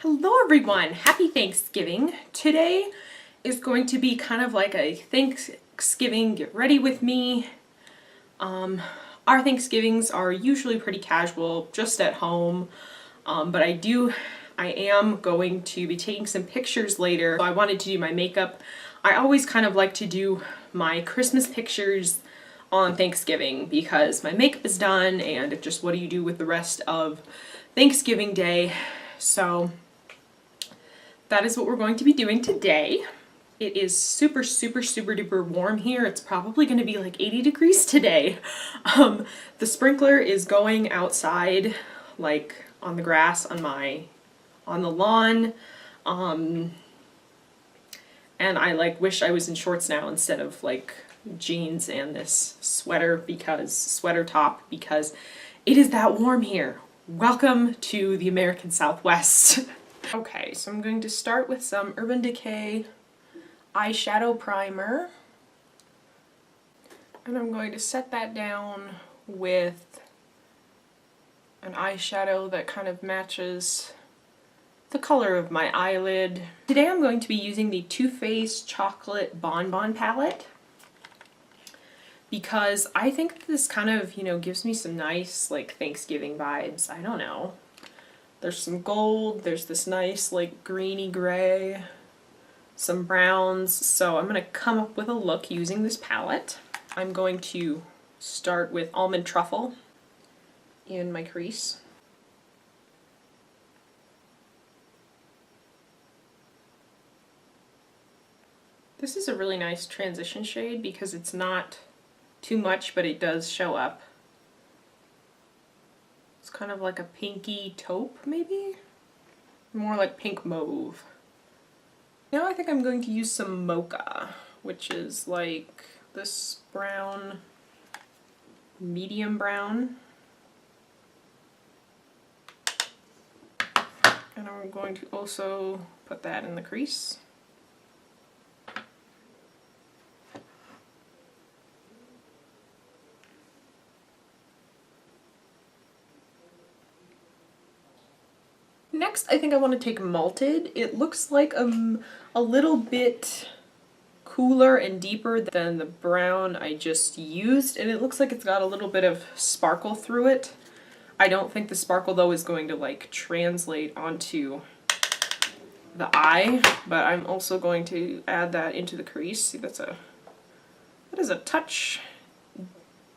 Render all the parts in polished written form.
Hello everyone! Happy Thanksgiving! Today is going to be kind of like a Thanksgiving get ready with me. Our Thanksgivings are usually pretty casual, just at home, but I am going to be taking some pictures later. So I wanted to do my makeup. I always kind of like to do my Christmas pictures on Thanksgiving because my makeup is done and just what do you do with the rest of Thanksgiving Day. So that is what we're going to be doing today. It is super duper warm here. It's probably going to be like 80 degrees today. The sprinkler is going outside, like on the grass on the lawn. And I like wish I was in shorts now instead of like jeans and this sweater top because it is that warm here. Welcome to the American Southwest. Okay, so I'm going to start with some Urban Decay eyeshadow primer. And I'm going to set that down with an eyeshadow that kind of matches the color of my eyelid. Today I'm going to be using the Too Faced Chocolate Bonbon palette because I think this kind of, gives me some nice like Thanksgiving vibes. I don't know. There's some gold, there's this nice like greeny gray, some browns, so I'm going to come up with a look using this palette. I'm going to start with Almond Truffle in my crease. This is a really nice transition shade because it's not too much, but it does show up. It's kind of like a pinky taupe, maybe? More like pink mauve. Now I think I'm going to use some mocha, which is like this brown, medium brown. And I'm going to also put that in the crease. Next, I think I want to take Malted. It looks like a little bit cooler and deeper than the brown I just used, and it looks like it's got a little bit of sparkle through it. I don't think the sparkle though is going to like translate onto the eye, but I'm also going to add that into the crease. See, that is a touch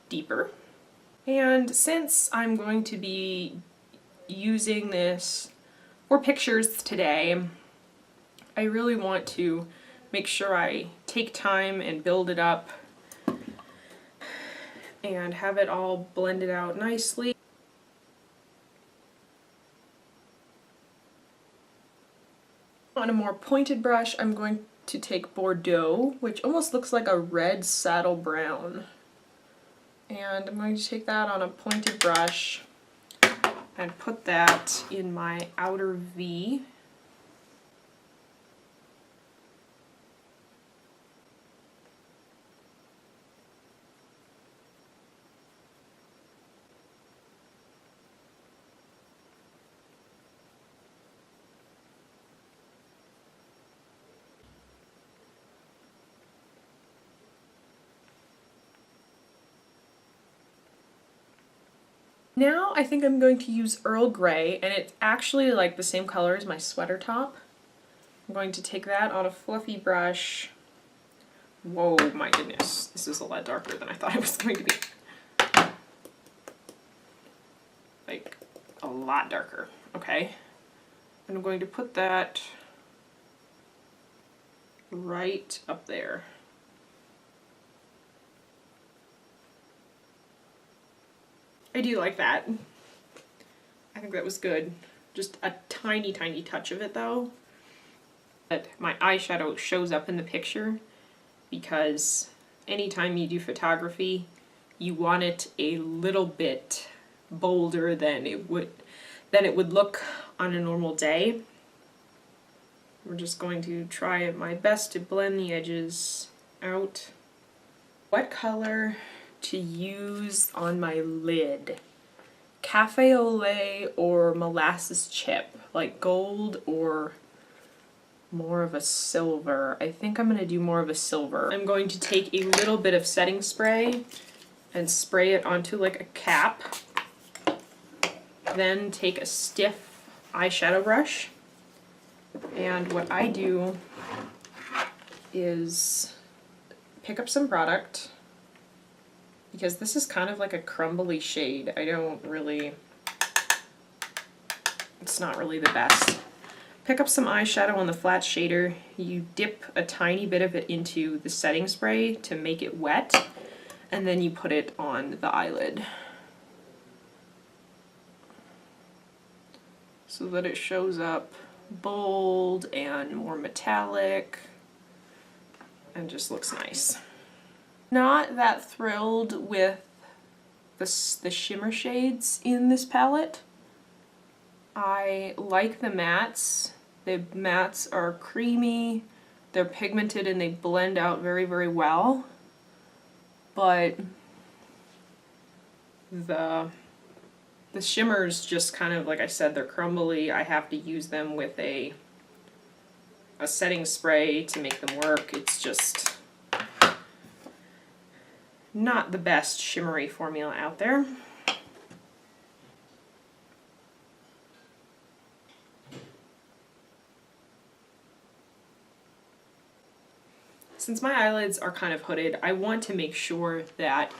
deeper. And since I'm going to be using this for pictures today, I really want to make sure I take time and build it up and have it all blended out nicely. On a more pointed brush, I'm going to take Bordeaux, which almost looks like a red saddle brown. And I'm going to take that on a pointed brush and put that in my outer V. Now I think I'm going to use Earl Grey, and it's actually like the same color as my sweater top. I'm going to take that on a fluffy brush. Whoa, my goodness, this is a lot darker than I thought it was going to be. Like, a lot darker, okay? And I'm going to put that right up there. I do like that. I think that was good. Just a tiny touch of it though. But my eyeshadow shows up in the picture because anytime you do photography, you want it a little bit bolder than it would look on a normal day. We're just going to try my best to blend the edges out. What color to use on my lid? cafe au lait or molasses chip, like gold or more of a silver. I think I'm going to do more of a silver. I'm going to take a little bit of setting spray and spray it onto like a cap. Then take a stiff eyeshadow brush, and what I do is pick up some product, because this is kind of like a crumbly shade. It's not really the best. Pick up some eyeshadow on the flat shader, you dip a tiny bit of it into the setting spray to make it wet, and then you put it on the eyelid, so that it shows up bold and more metallic and just looks nice. Not that thrilled with the shimmer shades in this palette. I like the mattes. The mattes are creamy, they're pigmented, and they blend out very, very well. But the shimmers just kind of, like I said, they're crumbly. I have to use them with a setting spray to make them work. It's just not the best shimmery formula out there. Since my eyelids are kind of hooded, I want to make sure that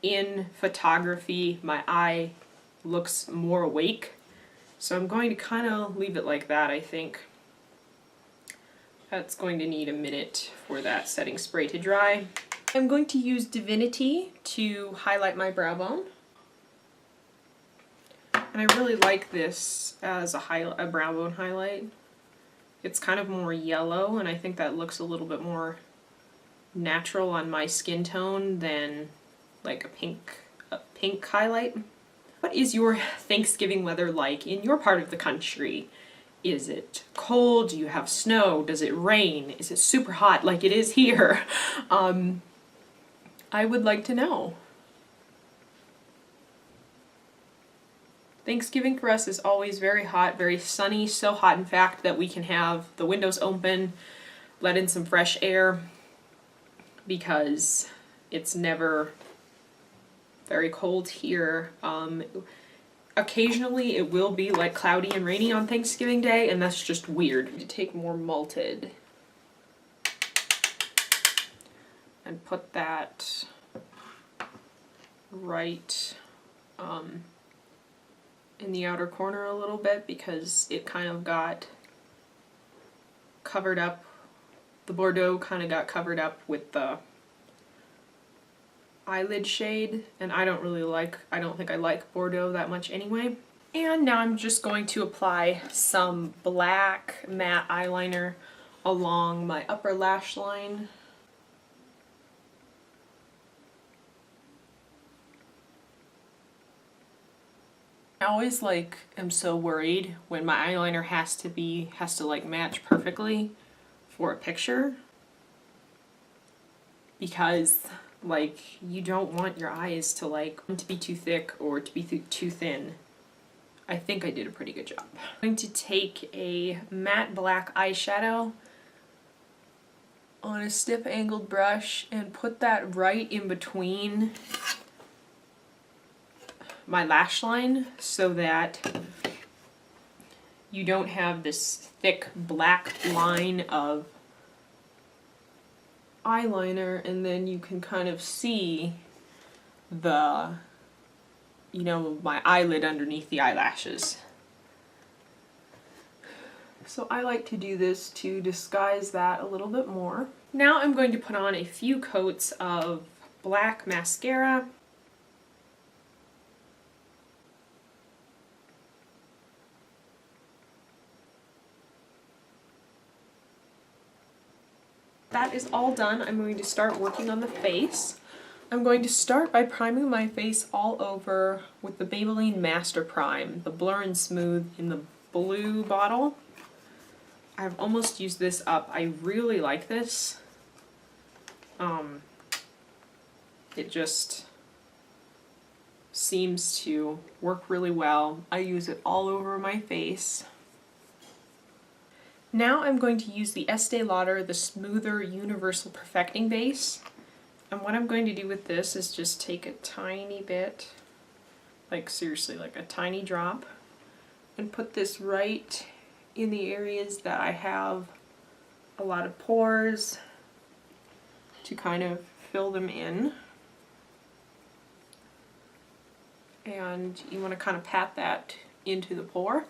in photography my eye looks more awake. So I'm going to kind of leave it like that, I think. That's going to need a minute for that setting spray to dry. I'm going to use Divinity to highlight my brow bone. And I really like this as a brow bone highlight. It's kind of more yellow, and I think that looks a little bit more natural on my skin tone than like a pink highlight. What is your Thanksgiving weather like in your part of the country? Is it cold? Do you have snow? Does it rain? Is it super hot like it is here? I would like to know. Thanksgiving for us is always very hot, very sunny, so hot in fact that we can have the windows open, let in some fresh air, because it's never very cold here. Occasionally it will be like cloudy and rainy on Thanksgiving Day, and that's just weird. You take more malted and put that right in the outer corner a little bit, because it kind of got covered up. The Bordeaux kind of got covered up with the eyelid shade, and I don't think I like Bordeaux that much anyway. And now I'm just going to apply some black matte eyeliner along my upper lash line. I always am so worried when my eyeliner has to like match perfectly for a picture, because you don't want your eyes to be too thick or to be too thin. I think I did a pretty good job. I'm going to take a matte black eyeshadow on a stiff angled brush and put that right in between my lash line, so that you don't have this thick black line of eyeliner, and then you can kind of see my eyelid underneath the eyelashes. So I like to do this to disguise that a little bit more. Now I'm going to put on a few coats of black mascara. That is all done. I'm going to start working on the face. I'm going to start by priming my face all over with the Maybelline Master Prime, the Blur and Smooth in the blue bottle. I've almost used this up. I really like this. It just seems to work really well. I use it all over my face. Now I'm going to use the Estee Lauder, the Smoother Universal Perfecting Base. And what I'm going to do with this is just take a tiny bit, like seriously, like a tiny drop, and put this right in the areas that I have a lot of pores to kind of fill them in. And you want to kind of pat that into the pore.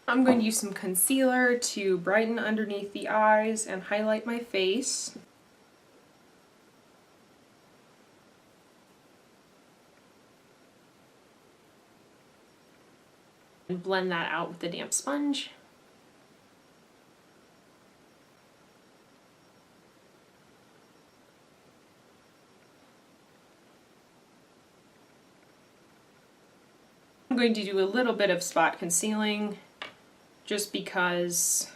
I'm going to use some concealer to brighten underneath the eyes and highlight my face. And blend that out with the damp sponge. I'm going to do a little bit of spot concealing just because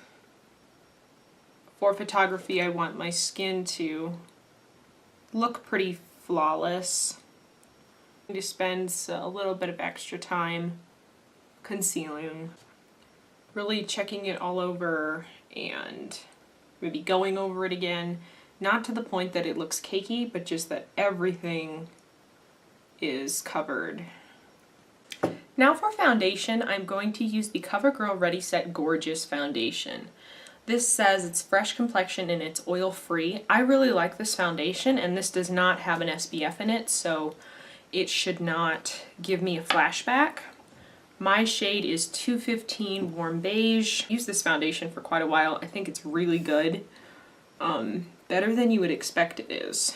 for photography I want my skin to look pretty flawless. I'm going to spend a little bit of extra time concealing, really checking it all over and maybe going over it again, not to the point that it looks cakey, but just that everything is covered. Now for foundation, I'm going to use the CoverGirl Ready Set Gorgeous foundation. This says it's fresh complexion and it's oil free. I really like this foundation, and this does not have an SPF in it, so it should not give me a flashback. My shade is 215 Warm Beige. I've used this foundation for quite a while. I think it's really good. Better than you would expect it is.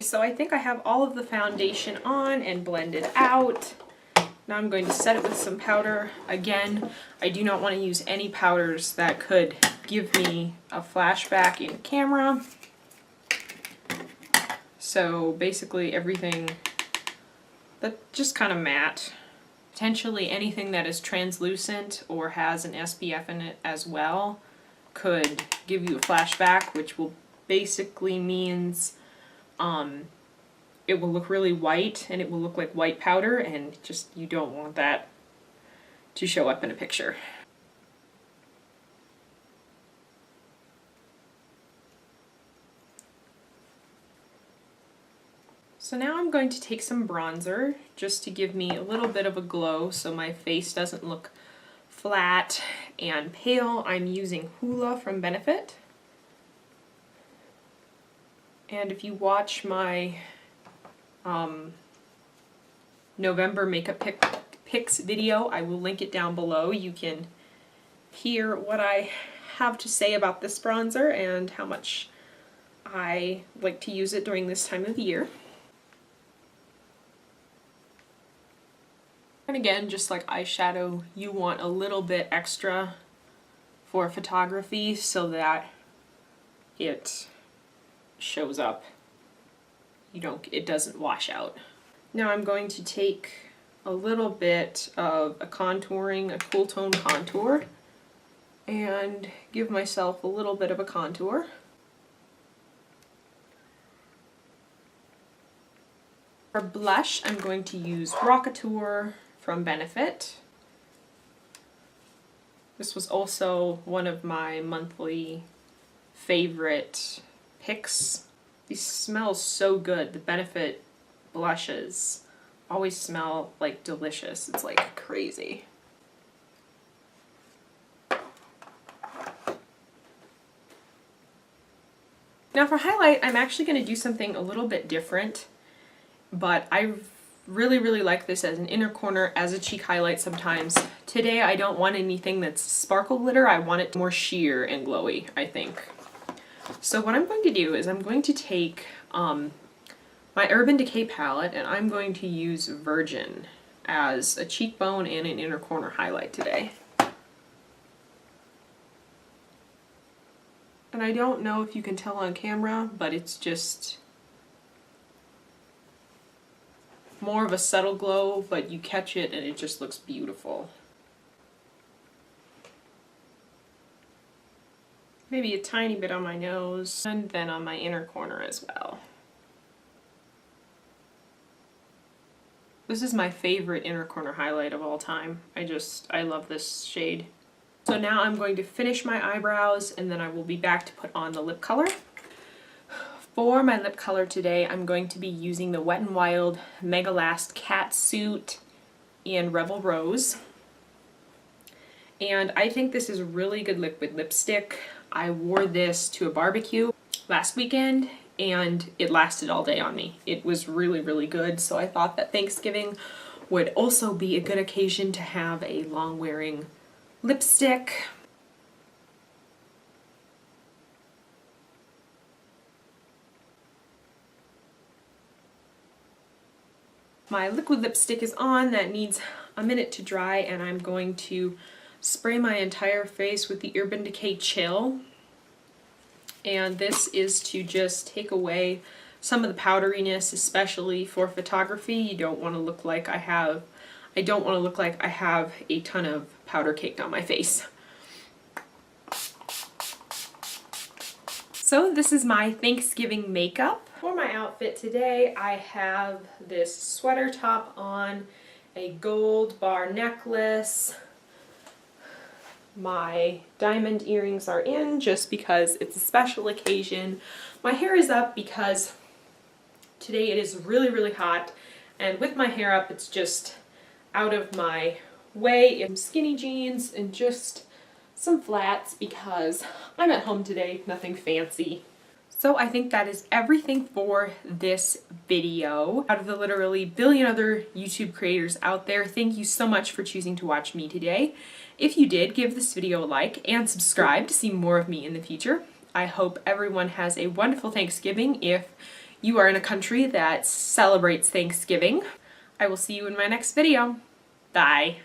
So I think I have all of the foundation on and blended out. Now I'm going to set it with some powder. Again, I do not want to use any powders that could give me a flashback in camera. So basically everything that's just kind of matte. Potentially anything that is translucent or has an SPF in it as well could give you a flashback, which will basically means it will look really white and it will look like white powder, and just you don't want that to show up in a picture. So now I'm going to take some bronzer just to give me a little bit of a glow so my face doesn't look flat and pale. I'm using Hoola from Benefit. And if you watch my November makeup picks video, I will link it down below. You can hear what I have to say about this bronzer and how much I like to use it during this time of year. And again, just like eyeshadow, you want a little bit extra for photography so that it shows up. It doesn't wash out. Now I'm going to take a little bit of a cool tone contour and give myself a little bit of a contour. For blush, I'm going to use Rockateur from Benefit. This was also one of my monthly favorite picks. These smell so good. The Benefit blushes always smell like delicious. It's like crazy. Now for highlight, I'm actually going to do something a little bit different, but I really like this as an inner corner, as a cheek highlight sometimes. Today I don't want anything that's sparkle glitter. I want it more sheer and glowy, I think. So what I'm going to do is I'm going to take my Urban Decay palette and I'm going to use Virgin as a cheekbone and an inner corner highlight today. And I don't know if you can tell on camera, but it's just more of a subtle glow, but you catch it and it just looks beautiful. maybe a tiny bit on my nose, and then on my inner corner as well. This is my favorite inner corner highlight of all time. I love this shade. So now I'm going to finish my eyebrows and then I will be back to put on the lip color. For my lip color today, I'm going to be using the Wet n Wild Mega Last Catsuit in Rebel Rose. And I think this is a really good liquid lipstick. I wore this to a barbecue last weekend and it lasted all day on me. It was really, really good, so I thought that Thanksgiving would also be a good occasion to have a long-wearing lipstick. My liquid lipstick is on. That needs a minute to dry, and I'm going to spray my entire face with the Urban Decay Chill. And this is to just take away some of the powderiness, especially for photography. You don't want to look like I have a ton of powder caked on my face. So this is my Thanksgiving makeup. For my outfit today, I have this sweater top on, a gold bar necklace. My diamond earrings are in just because it's a special occasion. My hair is up because today it is really, really hot, and with my hair up it's just out of my way. Skinny jeans and just some flats because I'm at home today, nothing fancy. So I think that is everything for this video. Out of the literally billion other YouTube creators out there, thank you so much for choosing to watch me today. If you did, give this video a like and subscribe to see more of me in the future. I hope everyone has a wonderful Thanksgiving if you are in a country that celebrates Thanksgiving. I will see you in my next video. Bye.